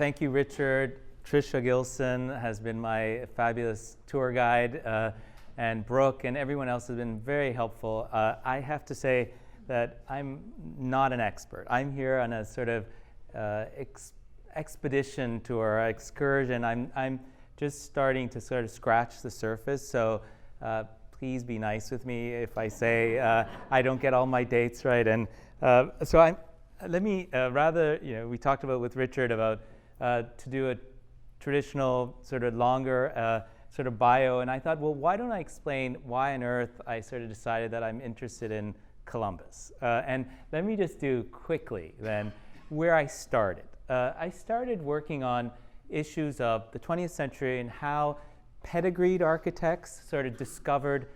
Thank you, Richard. Tricia Gilson has been my fabulous tour guide, and Brooke and everyone else has been very helpful. I have to say that I'm not an expert. I'm here on a sort of expedition tour, excursion. I'm just starting to sort of scratch the surface, so please be nice with me if I say I don't get all my dates right. And let me rather, we talked about with Richard about to do a traditional sort of longer sort of bio, and I thought, well, why don't I explain why on earth I sort of decided that I'm interested in Columbus. And let me just do quickly then where I started. I started working on issues of the 20th century and how pedigreed architects sort of discovered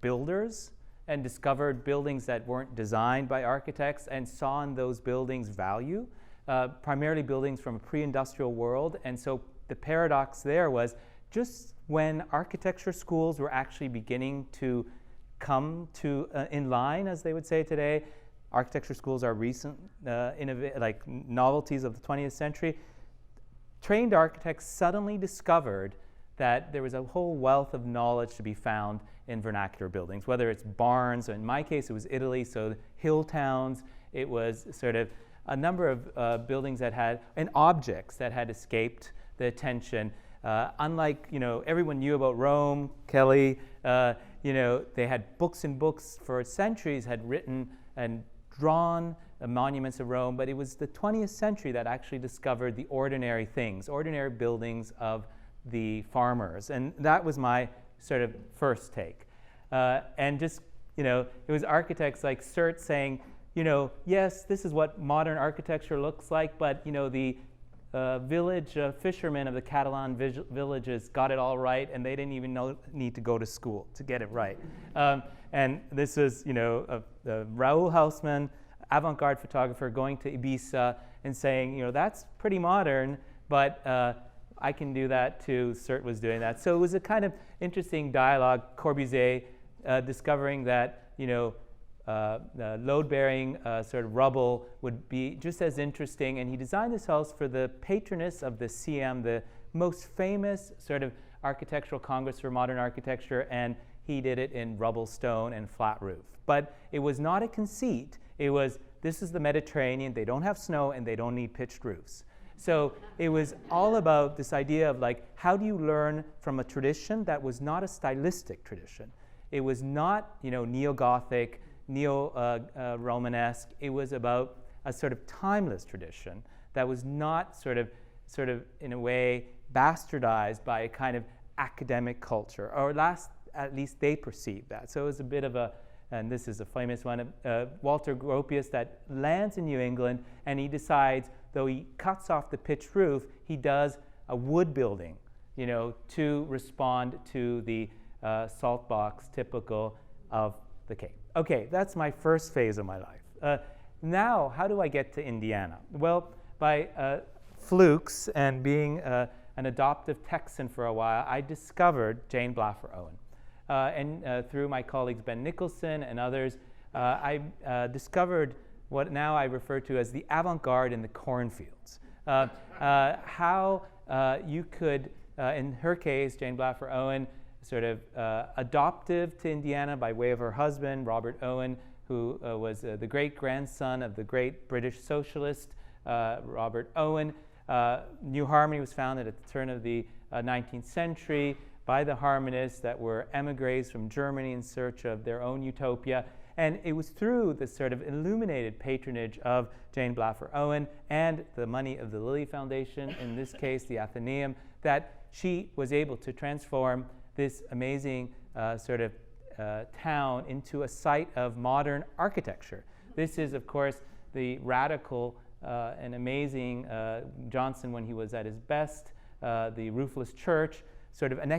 builders and discovered buildings that weren't designed by architects and saw in those buildings value, primarily buildings from a pre-industrial world. And so the paradox there was just when architecture schools were actually beginning to come to in line, as they would say today. Architecture schools are recent like novelties of the 20th century. Trained architects suddenly discovered that there was a whole wealth of knowledge to be found in vernacular buildings, whether it's barns, in my case it was Italy, so hill towns, it was sort of a number of buildings that had, and objects that had escaped the attention. Unlike, everyone knew about Rome, Kelly, they had books and books for centuries, had written and drawn monuments of Rome, but it was the 20th century that actually discovered the ordinary things, ordinary buildings of the farmers. And that was my sort of first take. And just, it was architects like Sert saying, yes, this is what modern architecture looks like, but, the village fishermen of the Catalan villages got it all right, and they didn't even need to go to school to get it right. And this was, Raoul Haussmann, avant-garde photographer, going to Ibiza and saying, that's pretty modern, but I can do that too. Sert was doing that. So it was a kind of interesting dialogue. Corbusier discovering that, load-bearing sort of rubble would be just as interesting, and he designed this house for the patroness of the CM, the most famous sort of architectural congress for modern architecture, and he did it in rubble stone and flat roof. But it was not a conceit. It was, this is the Mediterranean, they don't have snow, and they don't need pitched roofs. So it was all about this idea of like, how do you learn from a tradition that was not a stylistic tradition? It was not, neo-Gothic, neo-Romanesque. It was about a sort of timeless tradition that was not sort of in a way bastardized by a kind of academic culture, or at least they perceived that. So it was a bit of a, and this is a famous one, Walter Gropius, that lands in New England, and he decides, though he cuts off the pitched roof, he does a wood building, to respond to the salt box typical of the Cape. Okay, that's my first phase of my life. Now, how do I get to Indiana? Well, by flukes and being an adoptive Texan for a while, I discovered Jane Blaffer Owen. And through my colleagues Ben Nicholson and others, I discovered what now I refer to as the avant-garde in the cornfields. How you could, in her case, Jane Blaffer Owen, sort of adoptive to Indiana by way of her husband, Robert Owen, who was the great-grandson of the great British socialist, Robert Owen. New Harmony was founded at the turn of the 19th century by the Harmonists that were emigres from Germany in search of their own utopia. And it was through the sort of illuminated patronage of Jane Blaffer Owen and the money of the Lilly Foundation, in this case the Athenaeum, that she was able to transform this amazing town into a site of modern architecture. This is, of course, the radical and amazing Johnson when he was at his best, the roofless church, sort of an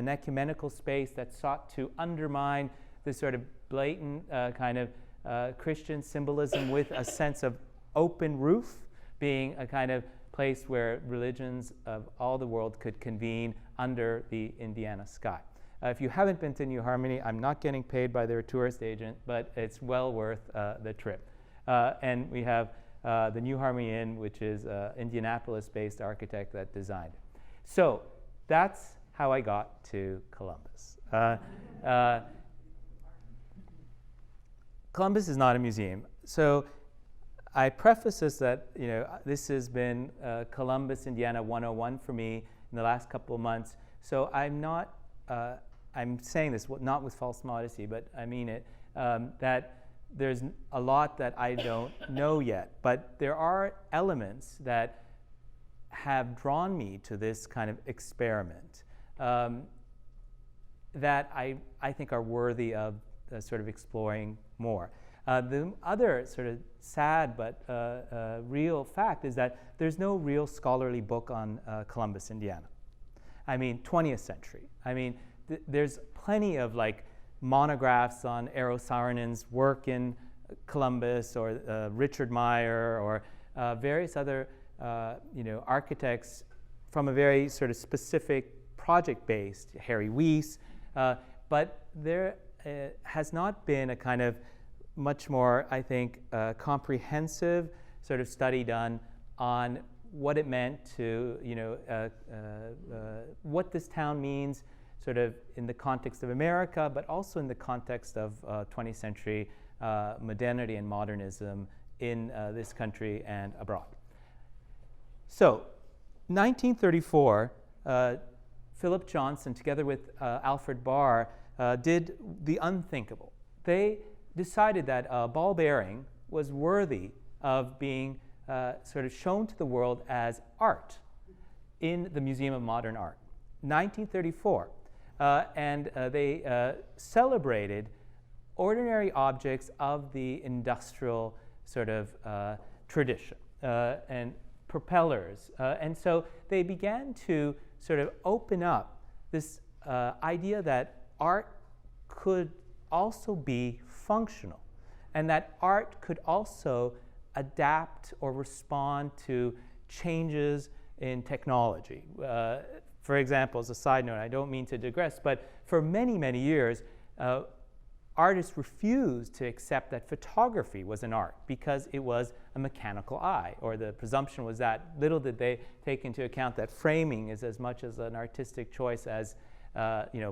ecumenical space that sought to undermine this sort of blatant kind of Christian symbolism with a sense of open roof, being a kind of place where religions of all the world could convene under the Indiana sky. If you haven't been to New Harmony, I'm not getting paid by their tourist agent, but it's well worth the trip. And we have the New Harmony Inn, which is an Indianapolis-based architect that designed it. So that's how I got to Columbus. Columbus is not a museum. So I preface this that this has been Columbus, Indiana 101 for me in the last couple of months. So I'm saying this not with false modesty, but I mean it, that there's a lot that I don't know yet. But there are elements that have drawn me to this kind of experiment that I think are worthy of sort of exploring more. The other sort of sad but real fact is that there's no real scholarly book on Columbus, Indiana. I mean, 20th century. I mean, there's plenty of like monographs on Eero Saarinen's work in Columbus, or Richard Meyer, or various other architects from a very sort of specific project-based, Harry Weiss, but there has not been a kind of much more, I think, comprehensive sort of study done on what it meant to, what this town means sort of in the context of America, but also in the context of 20th century modernity and modernism in this country and abroad. So, 1934, Philip Johnson, together with Alfred Barr, did the unthinkable. They decided that a ball bearing was worthy of being sort of shown to the world as art in the Museum of Modern Art. 1934. And they celebrated ordinary objects of the industrial sort of tradition and propellers. And so they began to sort of open up this idea that art could also be functional, and that art could also adapt or respond to changes in technology. For example, as a side note, I don't mean to digress, but for many, many years, artists refused to accept that photography was an art because it was a mechanical eye, or the presumption was that little did they take into account that framing is as much as an artistic choice as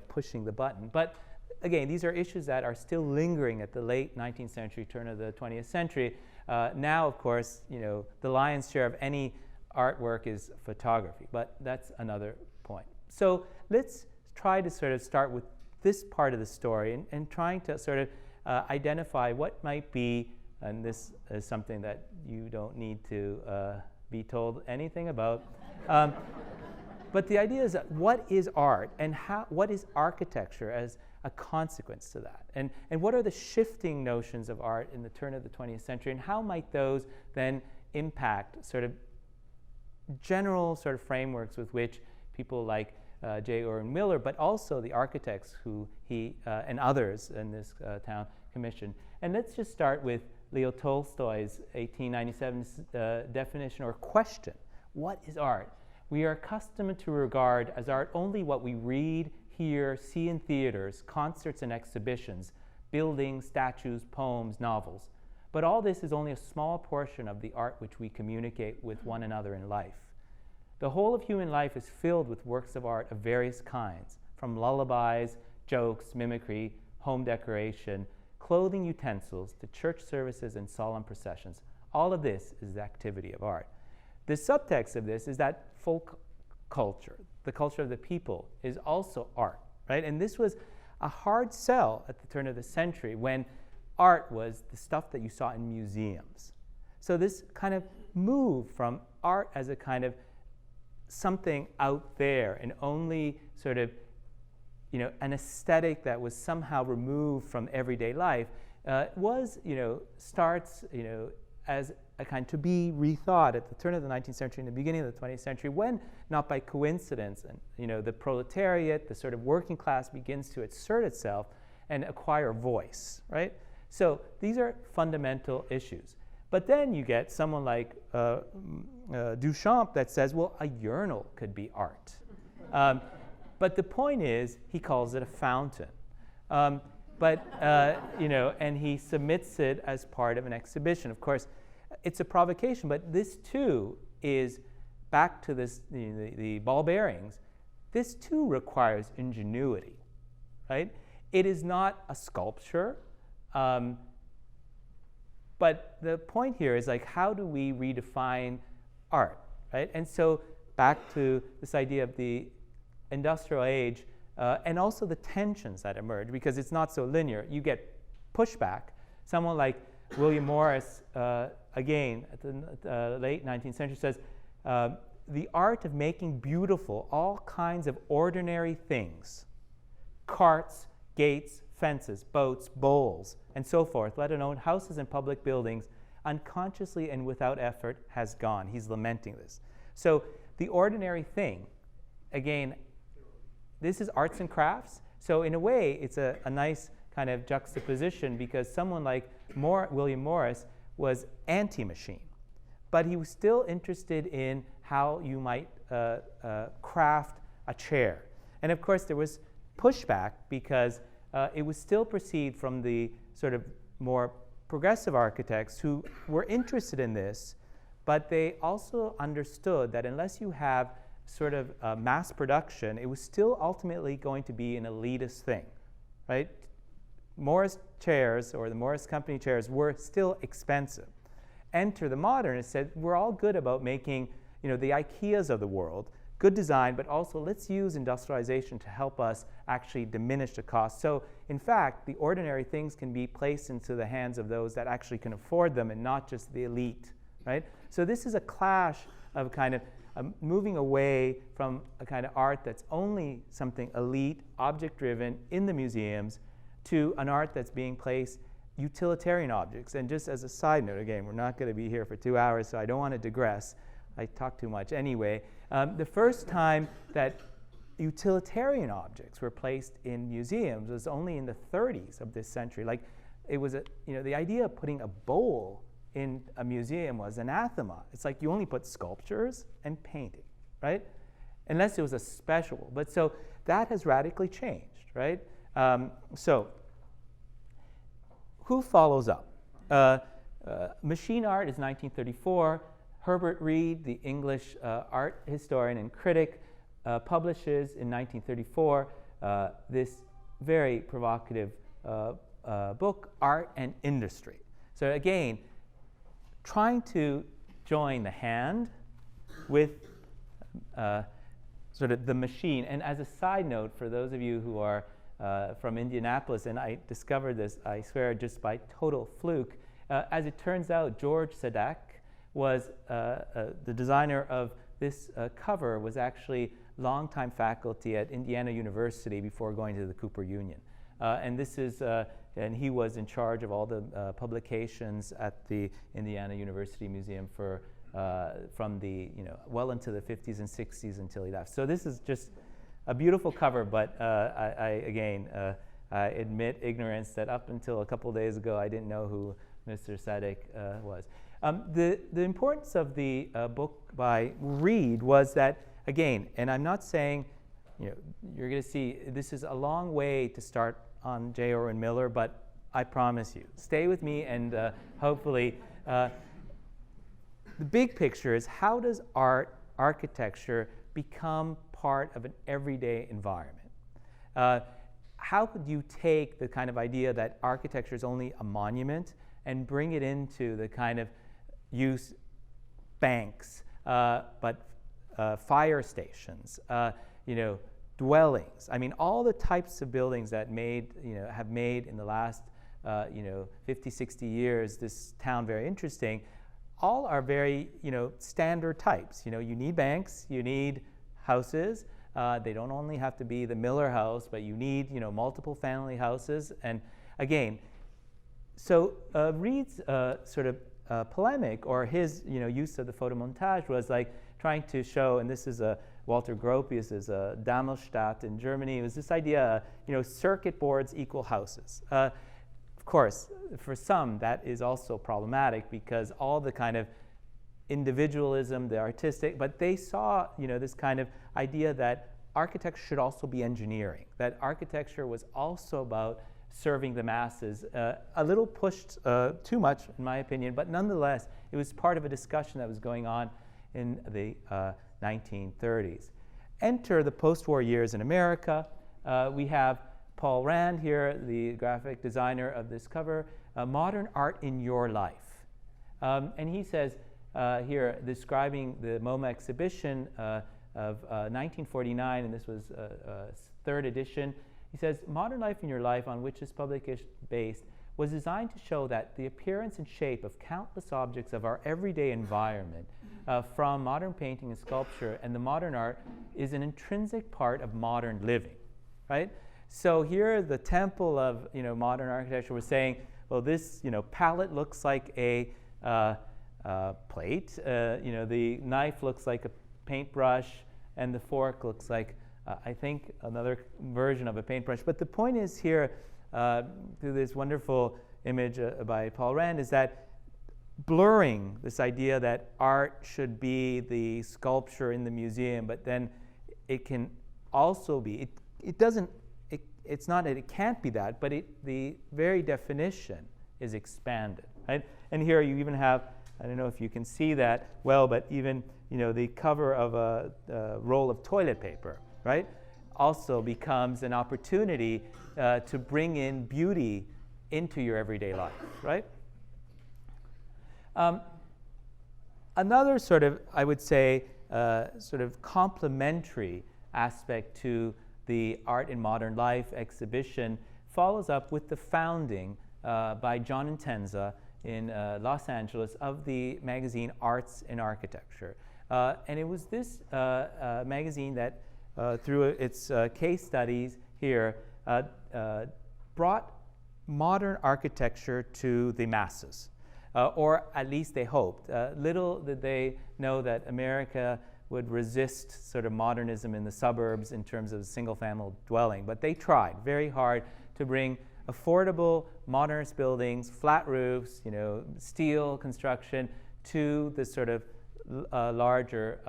pushing the button. But again, these are issues that are still lingering at the late 19th century, turn of the 20th century. Now, of course, the lion's share of any artwork is photography, but that's another point. So let's try to sort of start with this part of the story and trying to sort of identify what might be, and this is something that you don't need to be told anything about, but the idea is that what is art, and what is architecture as a consequence to that? And what are the shifting notions of art in the turn of the 20th century, and how might those then impact sort of general sort of frameworks with which people like J. Irwin Miller, but also the architects who he and others in this town commissioned. And let's just start with Leo Tolstoy's 1897 definition or question. What is art? We are accustomed to regard as art only what we read, hear, see in theaters, concerts and exhibitions, buildings, statues, poems, novels. But all this is only a small portion of the art which we communicate with one another in life. The whole of human life is filled with works of art of various kinds, from lullabies, jokes, mimicry, home decoration, clothing utensils, to church services and solemn processions. All of this is the activity of art. The subtext of this is that folk culture, the culture of the people, is also art, right? And this was a hard sell at the turn of the century when art was the stuff that you saw in museums. So this kind of move from art as a kind of something out there and only sort of, an aesthetic that was somehow removed from everyday life starts, as a kind to be rethought at the turn of the 19th century and the beginning of the 20th century, when, not by coincidence, and the proletariat, the sort of working class, begins to assert itself and acquire voice, right? So these are fundamental issues. But then you get someone like Duchamp that says, well, a urinal could be art. But the point is, he calls it a fountain. And he submits it as part of an exhibition. Of course, it's a provocation, but this too is back to this, the ball bearings. This too requires ingenuity, right? It is not a sculpture, but the point here is like, how do we redefine art, right? And so back to this idea of the industrial age, and also the tensions that emerge, because it's not so linear. You get pushback. Someone like William Morris, again, at the late 19th century, says, the art of making beautiful all kinds of ordinary things, carts, gates, fences, boats, bowls, and so forth, let alone houses and public buildings, unconsciously and without effort has gone. He's lamenting this. So the ordinary thing, again, this is arts and crafts. So in a way, it's a nice kind of juxtaposition, because someone like William Morris was anti-machine, but he was still interested in how you might craft a chair. And of course, there was pushback, because it was still perceived from the sort of more progressive architects who were interested in this, but they also understood that unless you have sort of mass production, it was still ultimately going to be an elitist thing, right? Morris chairs, or the Morris Company chairs, were still expensive. Enter the modernists, said, we're all good about making, the IKEAs of the world, good design, but also let's use industrialization to help us actually diminish the cost. So in fact, the ordinary things can be placed into the hands of those that actually can afford them, and not just the elite, right? So this is a clash of kind of moving away from a kind of art that's only something elite, object-driven in the museums, to an art that's being placed utilitarian objects. And just as a side note, again, we're not going to be here for 2 hours, so I don't want to digress. I talk too much anyway. The first time that utilitarian objects were placed in museums was only in the 30s of this century. Like, it was the idea of putting a bowl in a museum was anathema. It's like you only put sculptures and painting, right? Unless it was a special. But so that has radically changed, right? So who follows up? Machine art is 1934. Herbert Reed, the English art historian and critic, publishes in 1934 this very provocative book, Art and Industry. So again, trying to join the hand with sort of the machine. And as a side note, for those of you who are from Indianapolis, and I discovered this, I swear, just by total fluke, as it turns out, George Sadak was the designer of this cover, was actually longtime faculty at Indiana University before going to the Cooper Union. And this is, and he was in charge of all the publications at the Indiana University Museum for from the well into the 50s and 60s until he left. So this is just a beautiful cover, but I again admit ignorance that up until a couple days ago I didn't know who Mr. Sadak was. The importance of the book by Reed was that, again, and I'm not saying, you're going to see this is a long way to start on J. Orwin Miller, but I promise you, stay with me, and hopefully the big picture is, how does architecture become part of an everyday environment? How could you take the kind of idea that architecture is only a monument and bring it into the kind of use banks, but fire stations, dwellings? I mean, all the types of buildings that have made in the last 50, 60 years this town very interesting, all are very standard types. You need banks, you need houses. They don't only have to be the Miller house, but you need multiple family houses. And again, so Reed's sort of polemic, or his use of the photomontage, was like trying to show, and this is Walter Gropius's Darmstadt in Germany. It was this idea, circuit boards equal houses. Of course, for some that is also problematic, because all the kind of individualism, the artistic, but they saw this kind of idea that architecture should also be engineering, that architecture was also about serving the masses. A little pushed too much, in my opinion, but nonetheless, it was part of a discussion that was going on in the 1930s. Enter the post-war years in America. We have Paul Rand here, the graphic designer of this cover, Modern Art in Your Life. And he says here, describing the MoMA exhibition of 1949, and this was third edition, he says, modern life in your life, on which this publication based, was designed to show that the appearance and shape of countless objects of our everyday environment, from modern painting and sculpture and the modern art, is an intrinsic part of modern living, right? So here, the temple of modern architecture was saying, well, this palette looks like a plate. The knife looks like a paintbrush, and the fork looks like, I think, another version of a paintbrush. But the point is here, through this wonderful image by Paul Rand, is that blurring this idea that art should be the sculpture in the museum, but then it can also be, it's not that it can't be that, but the very definition is expanded, right? And here you even have, I don't know if you can see that well, but even the cover of a roll of toilet paper, right, also becomes an opportunity to bring in beauty into your everyday life, right? Another sort of, I would say, sort of complementary aspect to the Art in Modern Life exhibition follows up with the founding by John Intenza in Los Angeles of the magazine Arts in Architecture. And it was this magazine that, through its case studies here, brought modern architecture to the masses, or at least they hoped. Little did they know that America would resist sort of modernism in the suburbs in terms of single-family dwelling, but they tried very hard to bring affordable modernist buildings, flat roofs, steel construction to the sort of larger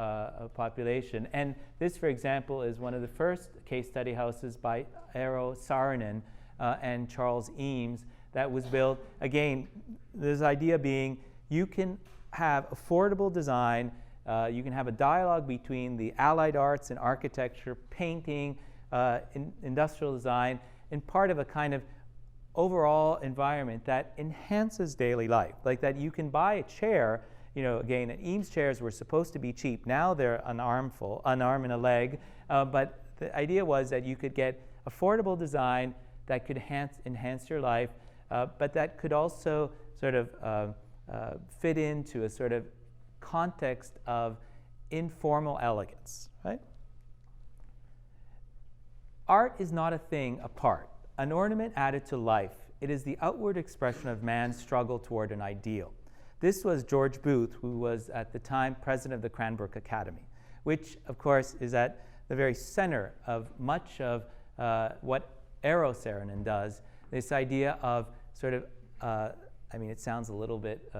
population. And this, for example, is one of the first case study houses by Eero Saarinen and Charles Eames that was built. Again, this idea being you can have affordable design, you can have a dialogue between the allied arts and architecture, painting, industrial design, and part of a kind of overall environment that enhances daily life. Like that you can buy a chair, again, Eames chairs were supposed to be cheap. Now they're an arm and a leg. But the idea was that you could get affordable design that could enhance your life, but that could also sort of fit into a sort of context of informal elegance, right? Art is not a thing apart, an ornament added to life. It is the outward expression of man's struggle toward an ideal. This was George Booth, who was at the time president of the Cranbrook Academy, which, of course, is at the very center of much of what Eero Saarinen does, this idea of sort of, it sounds a little bit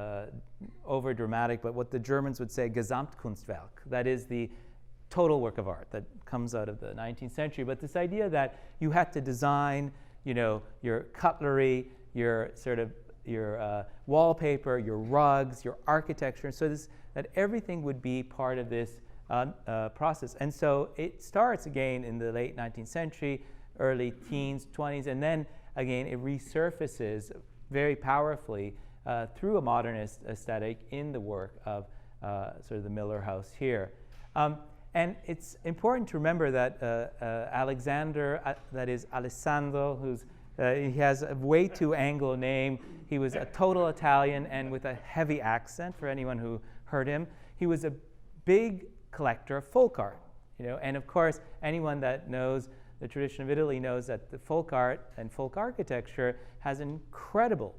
over dramatic, but what the Germans would say, Gesamtkunstwerk, that is the total work of art that comes out of the 19th century. But this idea that you had to design, your cutlery, your sort of your wallpaper, your rugs, your architecture, so that everything would be part of this process. And so it starts again in the late 19th century, early teens, 20s, and then again it resurfaces very powerfully through a modernist aesthetic in the work of sort of the Miller House here. And it's important to remember that Alexander, that is Alessandro, he has a way too Anglo name. He was a total Italian and with a heavy accent for anyone who heard him. He was a big collector of folk art, and of course anyone that knows the tradition of Italy knows that the folk art and folk architecture has an incredible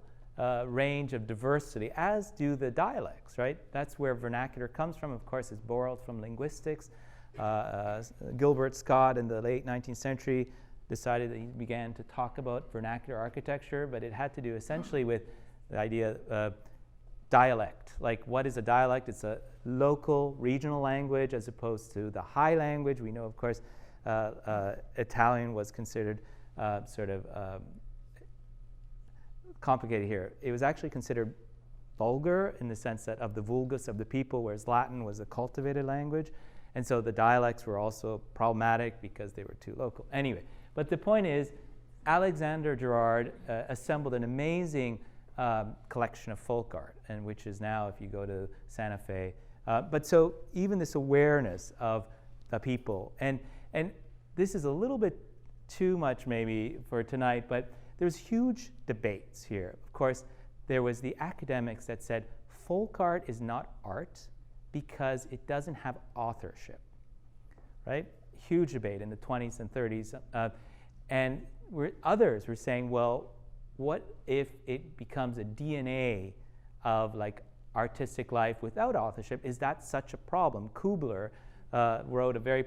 range of diversity, as do the dialects, right? That's where vernacular comes from. Of course, it's borrowed from linguistics. Gilbert Scott in the late 19th century decided that he began to talk about vernacular architecture, but it had to do essentially with the idea of dialect. Like, what is a dialect? It's a local, regional language as opposed to the high language. We know, of course, Italian was considered sort of complicated here. It was actually considered vulgar in the sense that of the vulgus of the people, whereas Latin was a cultivated language. And so the dialects were also problematic because they were too local. Anyway, but the point is, Alexander Gerard assembled an amazing collection of folk art, and which is now, if you go to Santa Fe. But so even this awareness of the people, and this is a little bit too much maybe for tonight, but there's huge debates here. Of course, there was the academics that said folk art is not art because it doesn't have authorship, right? Huge debate in the 20s and 30s. And others were saying, well, what if it becomes a DNA of like artistic life without authorship? Is that such a problem? Kubler wrote a very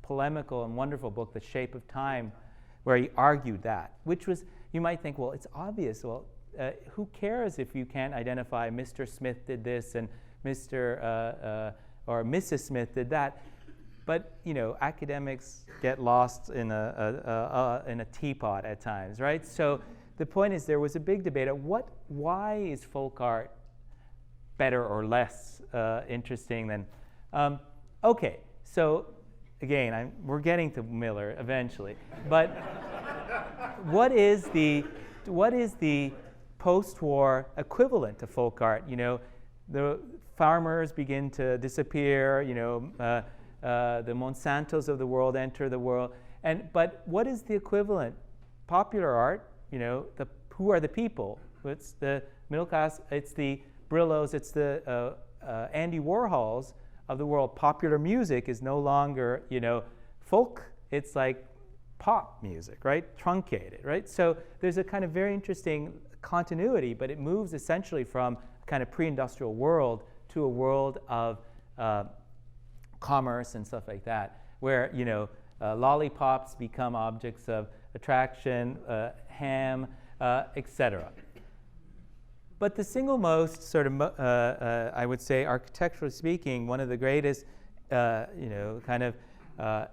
polemical and wonderful book, The Shape of Time, where he argued that, which was, you might think, well, it's obvious. Well, who cares if you can't identify Mr. Smith did this and Mr. Or Mrs. Smith did that? But you know, academics get lost in a teapot at times, right? So the point is, there was a big debate of why is folk art better or less interesting than? Okay, so again, we're getting to Miller eventually, but what is the post-war equivalent to folk art? You know, the farmers begin to disappear. You know. The Monsantos of the world enter the world, but what is the equivalent? Popular art, you know, who are the people? It's the middle class. It's the Brillos. It's the Andy Warhols of the world. Popular music is no longer, you know, folk. It's like pop music, right? Truncated, right? So there's a kind of very interesting continuity, but it moves essentially from a kind of pre-industrial world to a world of commerce and stuff like that, where, you know, lollipops become objects of attraction, ham, etc. But the single most sort of, I would say, architecturally speaking, one of the greatest, you know, kind of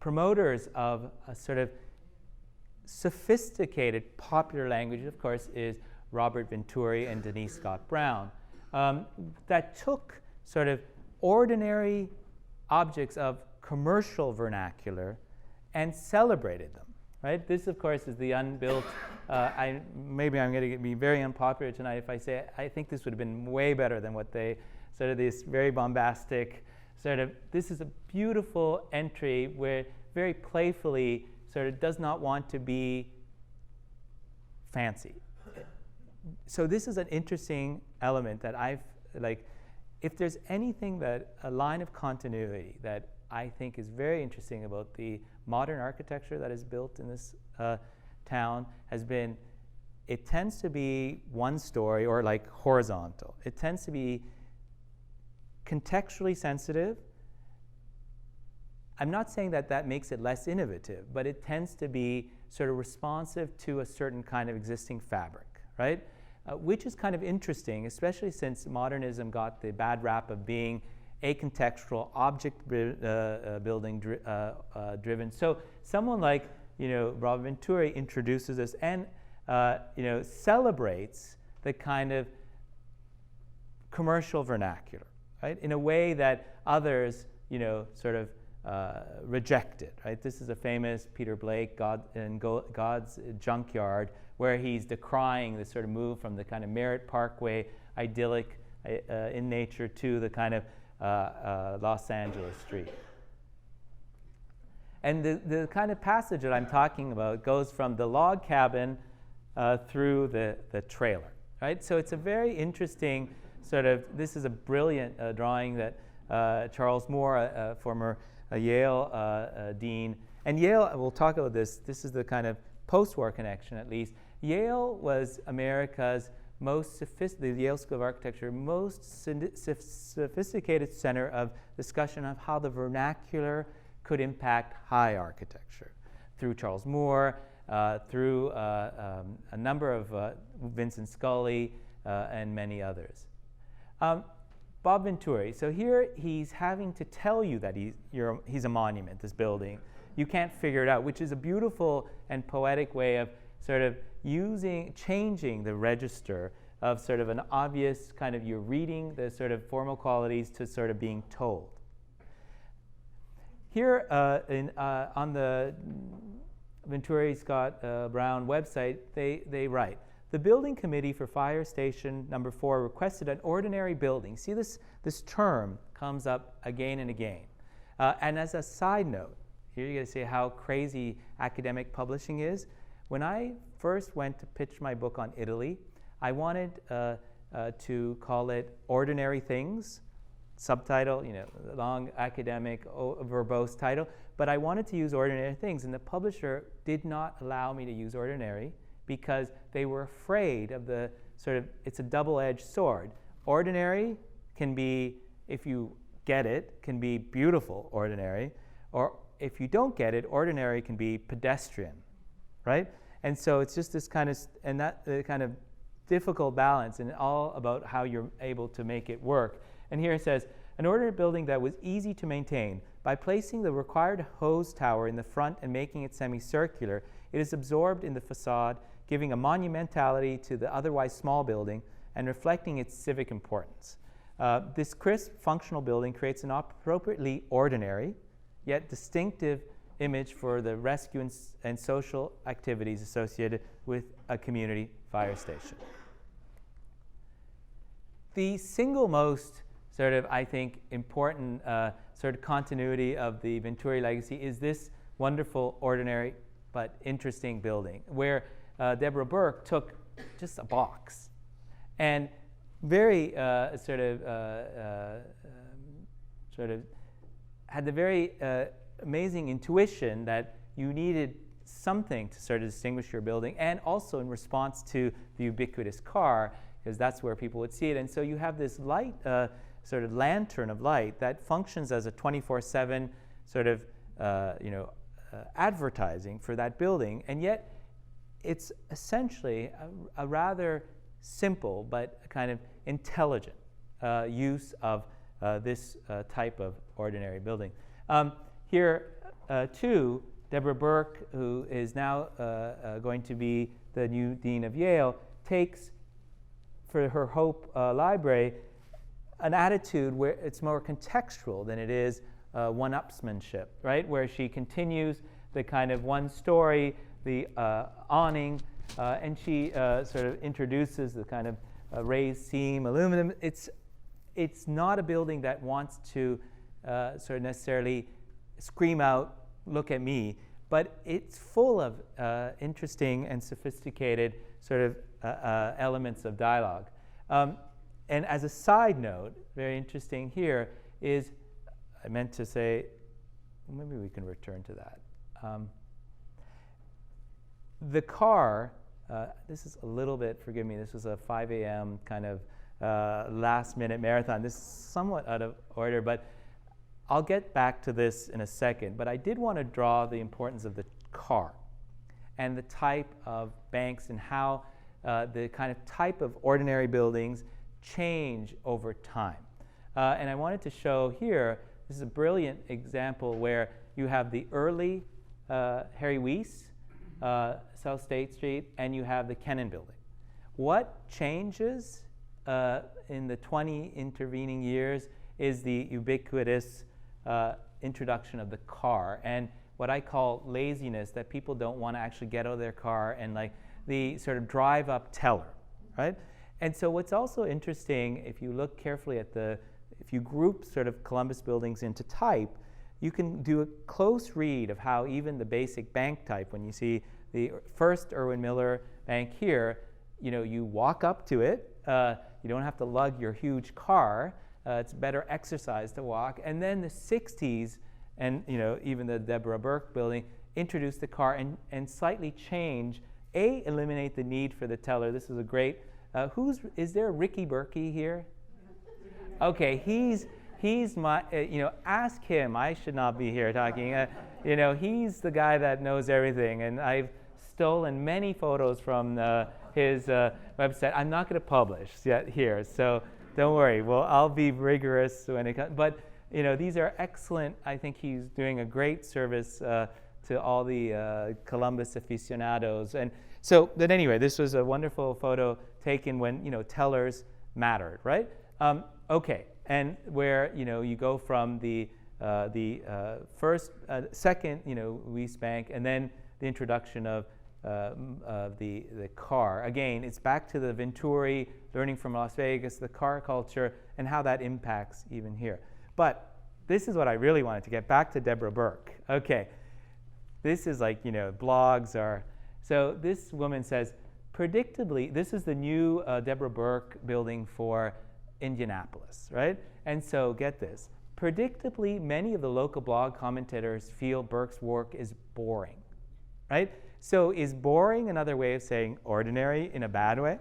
promoters of a sort of sophisticated popular language, of course, is Robert Venturi and Denise Scott Brown, that took sort of ordinary objects of commercial vernacular and celebrated them, right? This, of course, is the unbuilt. Maybe I'm going to be very unpopular tonight if I say I think this would have been way better than what they sort of this very bombastic sort of. This is a beautiful entry where very playfully sort of does not want to be fancy. So this is an interesting element that I've like. If there's anything that a line of continuity that I think is very interesting about the modern architecture that is built in this town has been, it tends to be one story or like horizontal. It tends to be contextually sensitive. I'm not saying that that makes it less innovative, but it tends to be sort of responsive to a certain kind of existing fabric, right? Which is kind of interesting, especially since modernism got the bad rap of being acontextual, object building driven. So someone like, you know, Robert Venturi introduces us and you know, celebrates the kind of commercial vernacular, right? In a way that others, you know, sort of reject it, right? This is a famous Peter Blake, God's Junkyard, where he's decrying this sort of move from the kind of Merritt Parkway idyllic in nature to the kind of Los Angeles street. And the kind of passage that I'm talking about goes from the log cabin through the trailer, right? So it's a very interesting sort of, this is a brilliant drawing that Charles Moore, a former Yale dean, and Yale, we'll talk about this is the kind of post-war connection at least. Yale was America's most sophisticated, the Yale School of Architecture, most sophisticated center of discussion of how the vernacular could impact high architecture. Through Charles Moore, through a number of Vincent Scully and many others. Bob Venturi, so here he's having to tell you that he's a monument, this building. You can't figure it out, which is a beautiful and poetic way of sort of, changing the register of sort of an obvious kind of, you're reading the sort of formal qualities to sort of being told. Here on the Venturi Scott Brown website, they write, the building committee for fire station number 4 requested an ordinary building. See, this term comes up again and again. And as a side note, here you're going to see how crazy academic publishing is. When I first went to pitch my book on Italy, I wanted to call it Ordinary Things, subtitle, long academic, verbose title, but I wanted to use Ordinary Things, and the publisher did not allow me to use ordinary because they were afraid of the sort of, it's a double-edged sword. Ordinary can be, if you get it, can be beautiful ordinary, or if you don't get it, ordinary can be pedestrian, right? And so it's just this kind of, and that kind of difficult balance, and all about how you're able to make it work. And here it says, an ordinary building that was easy to maintain. By placing the required hose tower in the front and making it semicircular, it is absorbed in the facade, giving a monumentality to the otherwise small building and reflecting its civic importance. This crisp, functional building creates an appropriately ordinary, yet distinctive image for the rescue and social activities associated with a community fire station. The single most sort of, I think, important sort of continuity of the Venturi legacy is this wonderful, ordinary, but interesting building, where Deborah Burke took just a box and very sort of had the very amazing intuition that you needed something to sort of distinguish your building, and also in response to the ubiquitous car, because that's where people would see it. And so you have this light, sort of lantern of light that functions as a 24/7 sort of advertising for that building, and yet it's essentially a rather simple but kind of intelligent use of this type of ordinary building. Here, too, Deborah Burke, who is now going to be the new dean of Yale, takes for her Hope Library an attitude where it's more contextual than it is one-upsmanship, right? Where she continues the kind of one story, the awning, and she sort of introduces the kind of raised seam aluminum. It's not a building that wants to sort of necessarily scream out, look at me, but it's full of interesting and sophisticated sort of elements of dialogue. And as a side note, very interesting here is, I meant to say, maybe we can return to that. The car, this is a little bit, forgive me, this was a 5 a.m. kind of last-minute marathon. This is somewhat out of order, but I'll get back to this in a second. But I did want to draw the importance of the car and the type of banks and how the kind of type of ordinary buildings change over time. And I wanted to show here, this is a brilliant example where you have the early Harry Weiss, South State Street, and you have the Kennan building. What changes in the 20 intervening years is the ubiquitous introduction of the car and what I call laziness, that people don't want to actually get out of their car, and like the sort of drive-up teller, right? And so what's also interesting, if you look carefully at if you group sort of Columbus buildings into type, you can do a close read of how even the basic bank type, when you see the first Irwin Miller Bank here, you walk up to it, you don't have to lug your huge car, it's better exercise to walk. And then the 60s, and even the Deborah Burke building, introduce the car and slightly change, eliminate the need for the teller. This is a great, is there Ricky Berkey here? Okay, he's my, ask him. I should not be here talking. He's the guy that knows everything, and I've stolen many photos from his website. I'm not going to publish yet here, so don't worry. Well, I'll be rigorous when it comes. But these are excellent. I think he's doing a great service to all the Columbus aficionados. And So, but anyway, this was a wonderful photo taken when, tellers mattered, right? Okay, and where, you go from the first, second, West Bank, and then the introduction of the car. Again, it's back to the Venturi, learning from Las Vegas, the car culture, and how that impacts even here. But this is what I really wanted to get back to Deborah Burke. Okay, this is like, blogs are. So this woman says, predictably, this is the new Deborah Burke building for Indianapolis, right? And so get this. Predictably, many of the local blog commentators feel Burke's work is boring, right? So is boring another way of saying ordinary in a bad way?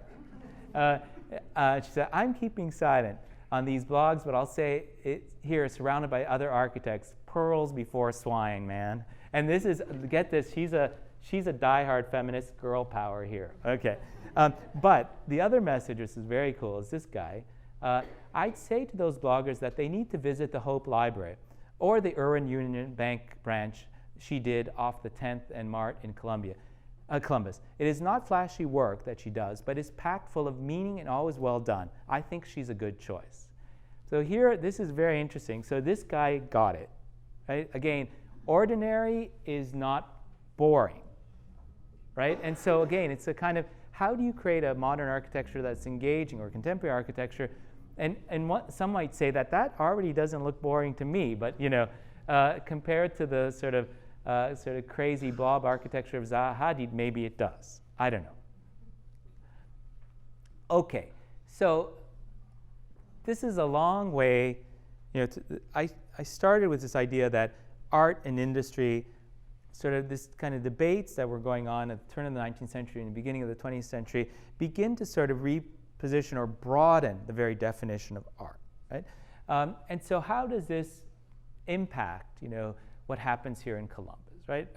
She said, I'm keeping silent on these blogs, but I'll say it here, surrounded by other architects, pearls before swine, man. And this is, get this, she's a diehard feminist, girl power here. Okay. But the other message, which is very cool, is this guy. I'd say to those bloggers that they need to visit the Hope Library or the Irwin Union Bank branch she did off the 10th and Mart in Columbus. It is not flashy work that she does, but is packed full of meaning and always well done. I think she's a good choice. So here, this is very interesting. So this guy got it, right? Again, ordinary is not boring, right? And so again, it's a kind of, how do you create a modern architecture that's engaging, or contemporary architecture? And what some might say that already doesn't look boring to me, but compared to the sort of crazy blob architecture of Zaha Hadid, maybe it does. I don't know. Okay, so this is a long way. I started with this idea that art and industry, sort of this kind of debates that were going on at the turn of the 19th century and the beginning of the 20th century, begin to sort of reposition or broaden the very definition of art, right? And so how does this impact, what happens here in Columbus, right?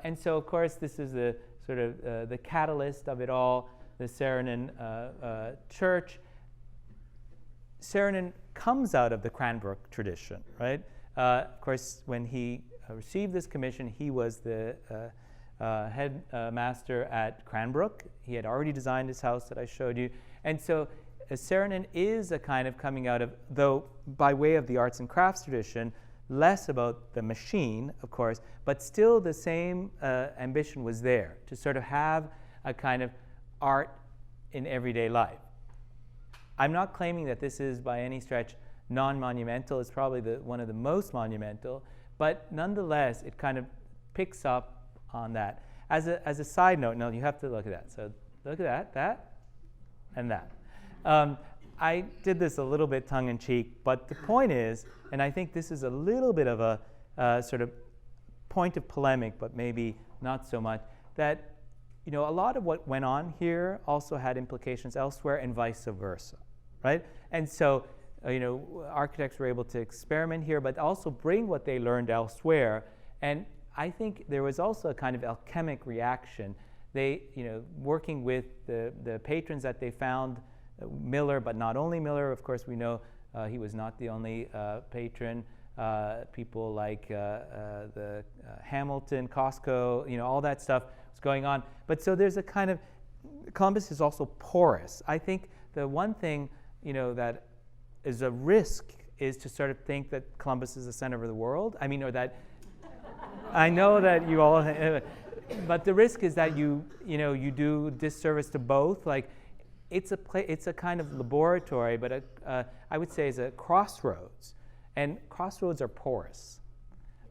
And so, of course, this is the sort of the catalyst of it all, the Saarinen Church. Saarinen comes out of the Cranbrook tradition, right? Of course, when he received this commission, he was the head master at Cranbrook. He had already designed his house that I showed you. And so Saarinen is a kind of coming out of, though by way of the arts and crafts tradition, less about the machine, of course, but still the same ambition was there, to sort of have a kind of art in everyday life. I'm not claiming that this is by any stretch non-monumental. It's probably one of the most monumental, but nonetheless, it kind of picks up on that. As a side note, no, you have to look at that. So look at that, and that. I did this a little bit tongue-in-cheek, but the point is, and I think this is a little bit of a sort of point of polemic, but maybe not so much, that a lot of what went on here also had implications elsewhere and vice versa, right? And so, architects were able to experiment here, but also bring what they learned elsewhere. And I think there was also a kind of alchemic reaction. They, working with the patrons that they found, Miller, but not only Miller. Of course, we know he was not the only patron. People like the Hamilton, Costco, all that stuff was going on. But so there's a kind of, Columbus is also porous. I think the one thing, that is a risk is to sort of think that Columbus is the center of the world. I mean, or that, I know that you all, but the risk is that you do disservice to both. Like, it's a kind of laboratory, but I would say is a crossroads, and crossroads are porous.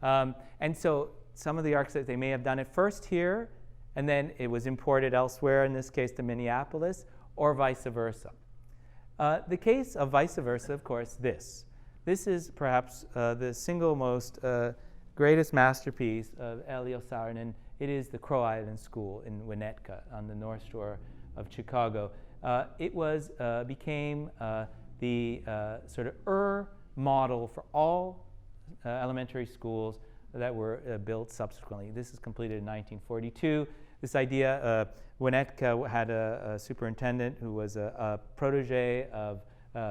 And so some of the architects, they may have done it first here, and then it was imported elsewhere, in this case to Minneapolis, or vice versa. The case of vice versa, of course, this is perhaps the single most greatest masterpiece of Elio Saarinen. It is the Crow Island School in Winnetka on the North Shore of Chicago. It became the sort of model for all elementary schools that were built subsequently. This is completed in 1942. This idea, Winnetka had a superintendent who was a protege of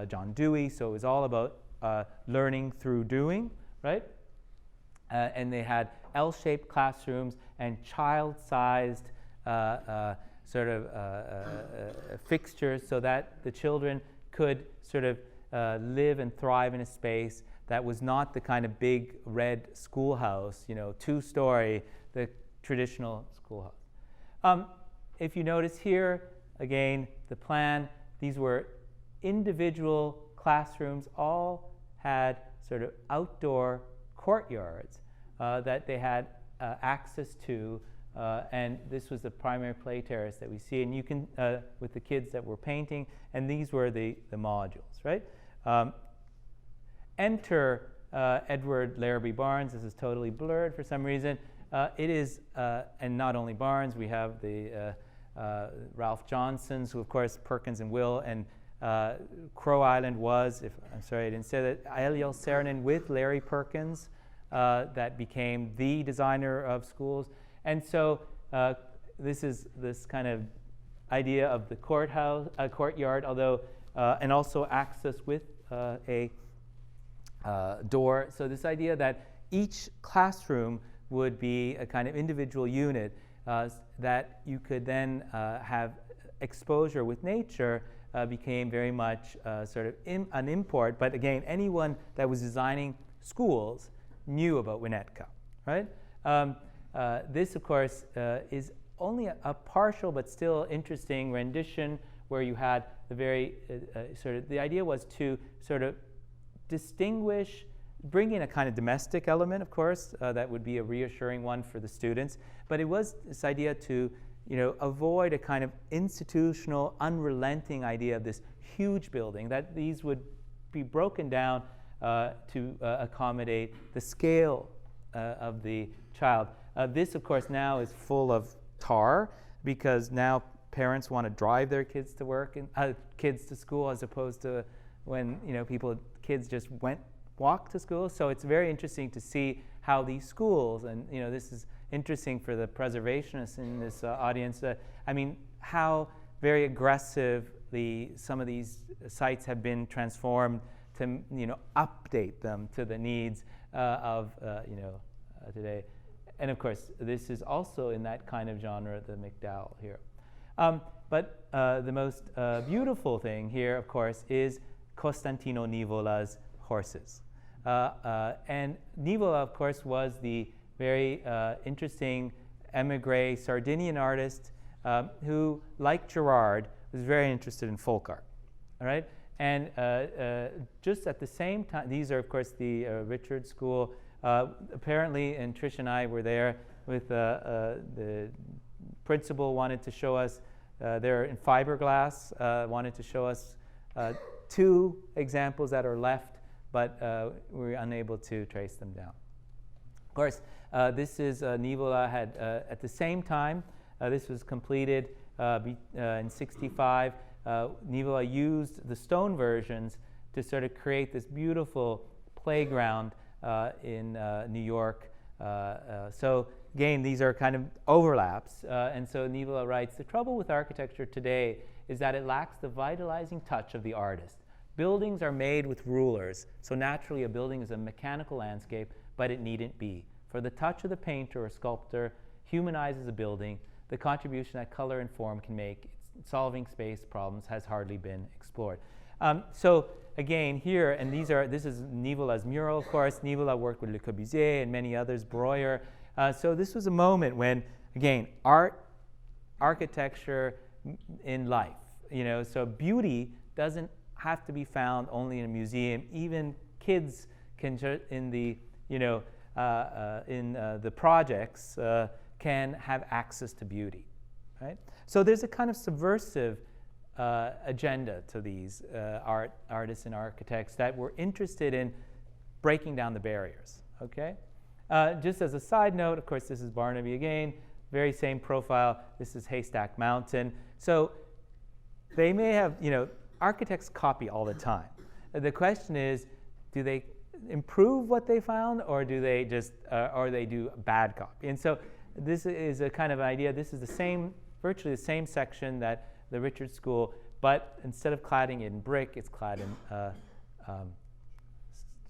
John Dewey, so it was all about learning through doing, right? And they had L-shaped classrooms and child-sized fixtures so that the children could sort of live and thrive in a space that was not the kind of big red schoolhouse, 2-story, the traditional schoolhouse. If you notice here, again, the plan, these were individual classrooms, all had sort of outdoor courtyards that they had access to, and this was the primary play terrace that we see, and you can, with the kids that were painting, and these were the modules, right? Enter Edward Larrabee Barnes. This is totally blurred for some reason. It is, and not only Barnes, we have the Ralph Johnsons, who of course Perkins and Will, and Crow Island was, I'm sorry I didn't say that, Eliel Saarinen with Larry Perkins, that became the designer of schools. And so this is this kind of idea of the courtyard, although, and also access with a door. So this idea that each classroom would be a kind of individual unit that you could then have exposure with nature became very much sort of an import. But again, anyone that was designing schools knew about Winnetka, right? This, of course, is only a partial but still interesting rendition where you had the very sort of, the idea was to sort of distinguish, bring in a kind of domestic element, of course, that would be a reassuring one for the students, but it was this idea to avoid a kind of institutional, unrelenting idea of this huge building, that these would be broken down to accommodate the scale of the child. This, of course, now is full of tar because now parents want to drive their kids to work and kids to school, as opposed to when kids just walk to school. So it's very interesting to see how these schools, and this is interesting for the preservationists in this audience. I mean, how very aggressive some of these sites have been transformed to update them to the needs of today. And of course, this is also in that kind of genre, the McDowell here. But the most beautiful thing here, of course, is Costantino Nivola's horses. And Nivola, of course, was the very interesting émigré Sardinian artist who, like Gerard, was very interested in folk art. All right? And just at the same time, these are, of course, the Richard School. Apparently, and Trish and I were there with the principal wanted to show us, they're in fiberglass, wanted to show us 2 examples that are left, but we were unable to trace them down. Of course, this is Nivola had, at the same time, this was completed in '65, Nivola used the stone versions to sort of create this beautiful playground in New York. So again, these are kind of overlaps. And so Nivola writes, the trouble with architecture today is that it lacks the vitalizing touch of the artist. Buildings are made with rulers, so naturally a building is a mechanical landscape, but it needn't be. For the touch of the painter or sculptor humanizes a building, the contribution that color and form can make in solving space problems has hardly been explored. So again, here, and this is Nivola's mural, of course. Nivola worked with Le Corbusier and many others, Breuer. So this was a moment when, again, art, architecture in life. So beauty doesn't have to be found only in a museum. Even kids can, in the projects, can have access to beauty, right? So there's a kind of subversive agenda to these artists and architects that were interested in breaking down the barriers, okay? Just as a side note, of course, this is Barnaby again, very same profile. This is Haystack Mountain. So they may have, architects copy all the time. The question is, do they improve what they found, or do they just, or they do bad copy? And so this is a kind of idea. This is the same, virtually the same section that the Richard School, but instead of cladding in brick, it's clad in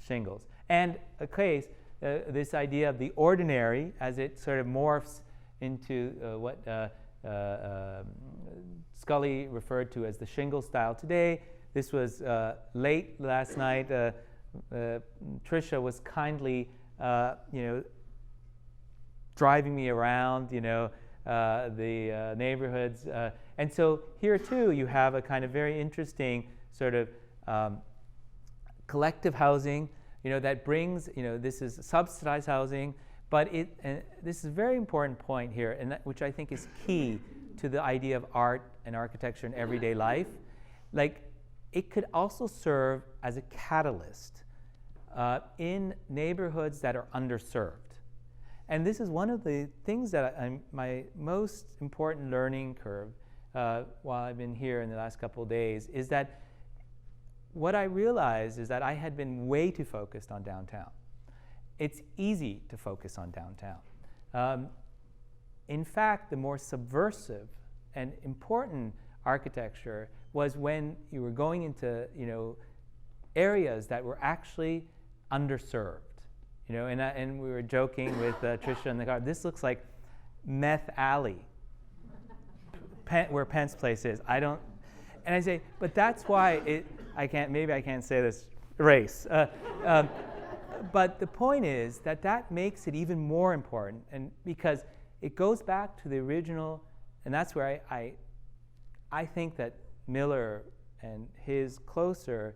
shingles. And a case, this idea of the ordinary as it sort of morphs into what Scully referred to as the shingle style today. This was late last night. Tricia was kindly, driving me around, the neighborhoods. And so here too, you have a kind of very interesting sort of collective housing, that brings, this is subsidized housing, but this is a very important point here, and which I think is key to the idea of art and architecture in everyday life. Like, it could also serve as a catalyst in neighborhoods that are underserved. And this is one of the things that my most important learning curve while I've been here in the last couple of days is that what I realized is that I had been way too focused on downtown. It's easy to focus on downtown. In fact, the more subversive and important architecture was when you were going into, areas that were actually underserved. And we were joking with Tricia in the car. This looks like Meth Alley, where Pence Place is. And I say, but that's why maybe I can't say this race. But the point is that makes it even more important, and because it goes back to the original, and that's where I think that Miller and his closer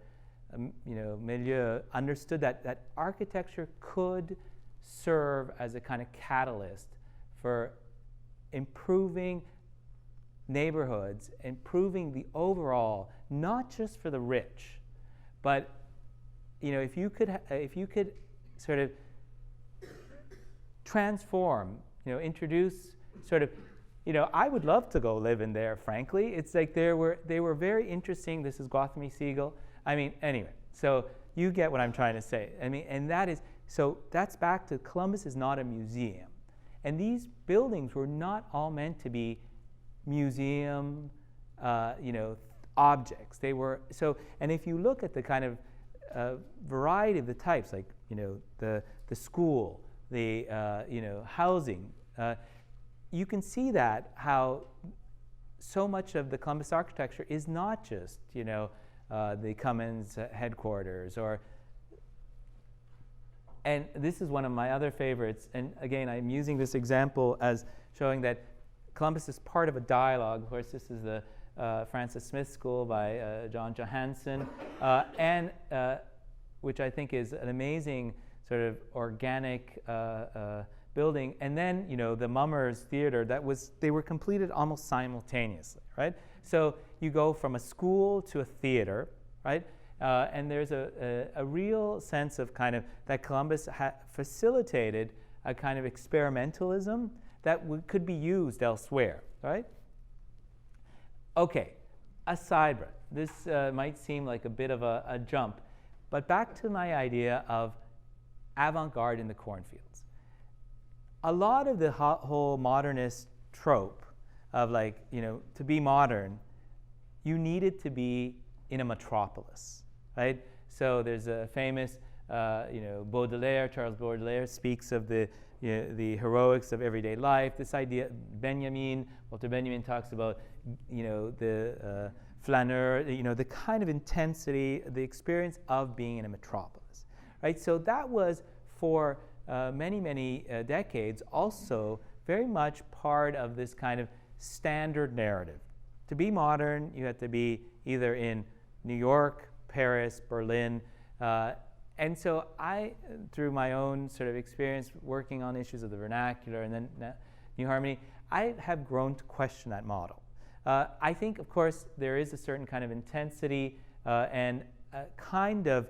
milieu understood that architecture could serve as a kind of catalyst for improving neighborhoods, improving the overall, not just for the rich, but if you could sort of transform, introduce sort of, I would love to go live in there, frankly. It's like they were very interesting. This is Gauthamy Siegel. Anyway, so you get what I'm trying to say. And that's back to Columbus is not a museum. And these buildings were not all meant to be museum, objects. They were, and if you look at the kind of variety of the types, like, the school, the, housing, you can see that how so much of the Columbus architecture is not just, the Cummins headquarters, and this is one of my other favorites, and again, I'm using this example as showing that Columbus is part of a dialogue. Of course, this is the Francis Smith School by John Johansson, and which I think is an amazing sort of organic building. And then, the Mummers Theater, they were completed almost simultaneously, right? So you go from a school to a theater, right? And there's a real sense of kind of that Columbus facilitated a kind of experimentalism that could be used elsewhere, right? Okay, a sidebar. This might seem like a bit of a jump, but back to my idea of avant-garde in the cornfields. A lot of the whole modernist trope of to be modern, you needed to be in a metropolis, right? So there's a famous, Baudelaire, Charles Baudelaire speaks of the heroics of everyday life. This idea, Walter Benjamin talks about, the flaneur, the kind of intensity, the experience of being in a metropolis, right? So that was for many, many decades also very much part of this kind of standard narrative. To be modern, you had to be either in New York, Paris, Berlin, and so I, through my own sort of experience working on issues of the vernacular and then New Harmony, I have grown to question that model. I think, of course, there is a certain kind of intensity and a kind of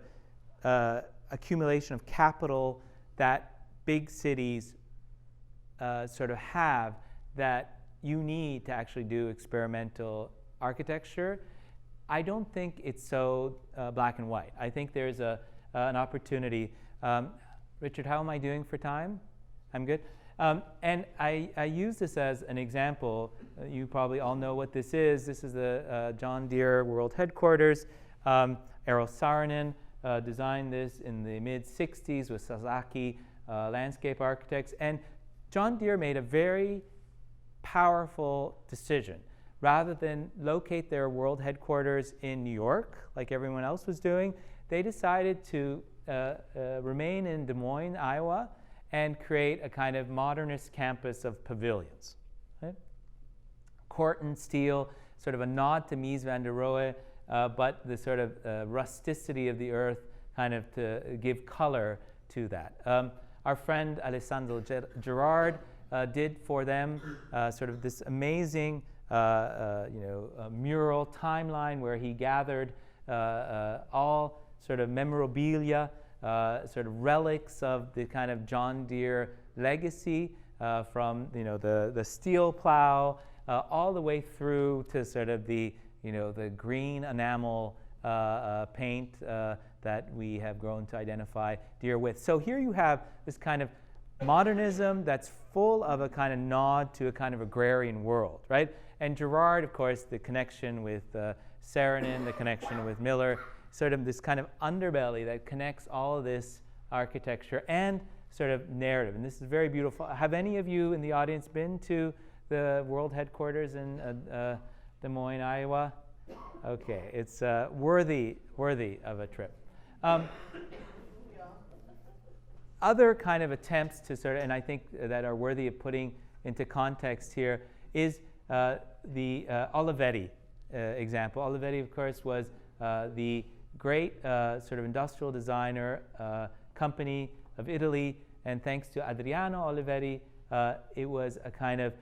accumulation of capital that big cities sort of have that you need to actually do experimental architecture. I don't think it's so black and white. I think there's an opportunity. Richard, how am I doing for time? I'm good. And I use this as an example. You probably all know what this is. This is the John Deere World Headquarters. Eero Saarinen designed this in the mid-'60s with Sasaki landscape architects. And John Deere made a very powerful decision. Rather than locate their world headquarters in New York, like everyone else was doing, they decided to remain in Des Moines, Iowa, and create a kind of modernist campus of pavilions. Right? Corten steel, sort of a nod to Mies van der Rohe, but the sort of rusticity of the earth kind of to give color to that. Our friend Alessandro Gerard did for them sort of this amazing mural timeline where he gathered all sort of memorabilia, sort of relics of the kind of John Deere legacy from the steel plow all the way through to sort of the green enamel paint that we have grown to identify Deere with. So here you have this kind of modernism that's full of a kind of nod to a kind of agrarian world, right? And Gerard, of course, the connection with Saarinen, the connection with Miller, sort of this kind of underbelly that connects all of this architecture and sort of narrative. And this is very beautiful. Have any of you in the audience been to the world headquarters in Des Moines, Iowa? Okay, it's worthy of a trip. Other kind of attempts to sort of, and I think that are worthy of putting into context here, is the Olivetti example. Olivetti, of course, was the great sort of industrial designer company of Italy, and thanks to Adriano Olivetti, it was a kind of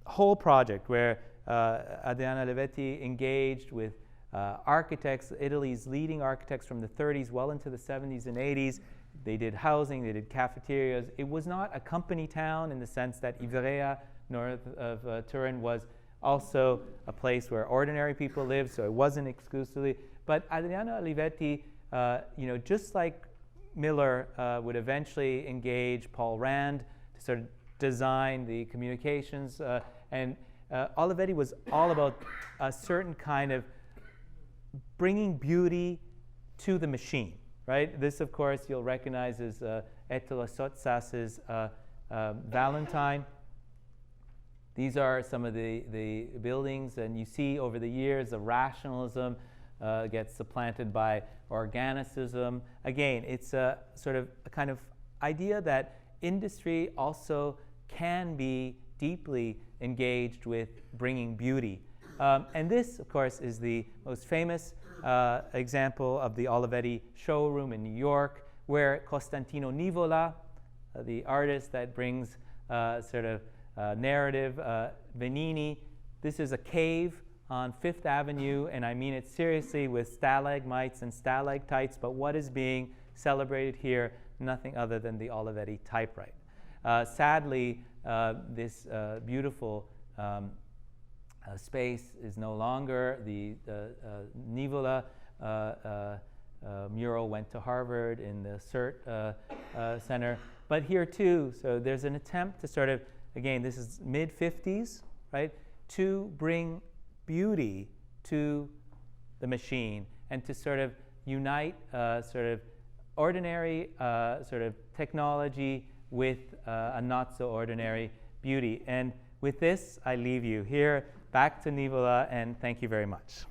whole project where Adriano Olivetti engaged with architects, Italy's leading architects from the 30s well into the 70s and 80s. They did housing, they did cafeterias. It was not a company town in the sense that Ivrea, north of Turin, was also a place where ordinary people lived, so it wasn't exclusively. But Adriano Olivetti, just like Miller would eventually engage Paul Rand to sort of design the communications, and Olivetti was all about a certain kind of bringing beauty to the machine. Right? This, of course, you'll recognize as Ettore Sottsass's Valentine. These are some of the buildings, and you see over the years the rationalism gets supplanted by organicism. Again, it's a sort of a kind of idea that industry also can be deeply engaged with bringing beauty. And this, of course, is the most famous example of the Olivetti showroom in New York, where Costantino Nivola, the artist that brings sort of narrative, Venini, this is a cave on Fifth Avenue, and I mean it seriously, with stalagmites and stalactites, but what is being celebrated here? Nothing other than the Olivetti typewriter. Sadly, this beautiful space is no longer. The Nivola mural went to Harvard in the CERT Center. But here too, so there's an attempt to sort of, again, this is mid-50s, right, to bring beauty to the machine and to sort of unite sort of ordinary sort of technology with a not-so-ordinary beauty. And with this, I leave you here. Back to Nivola, and thank you very much.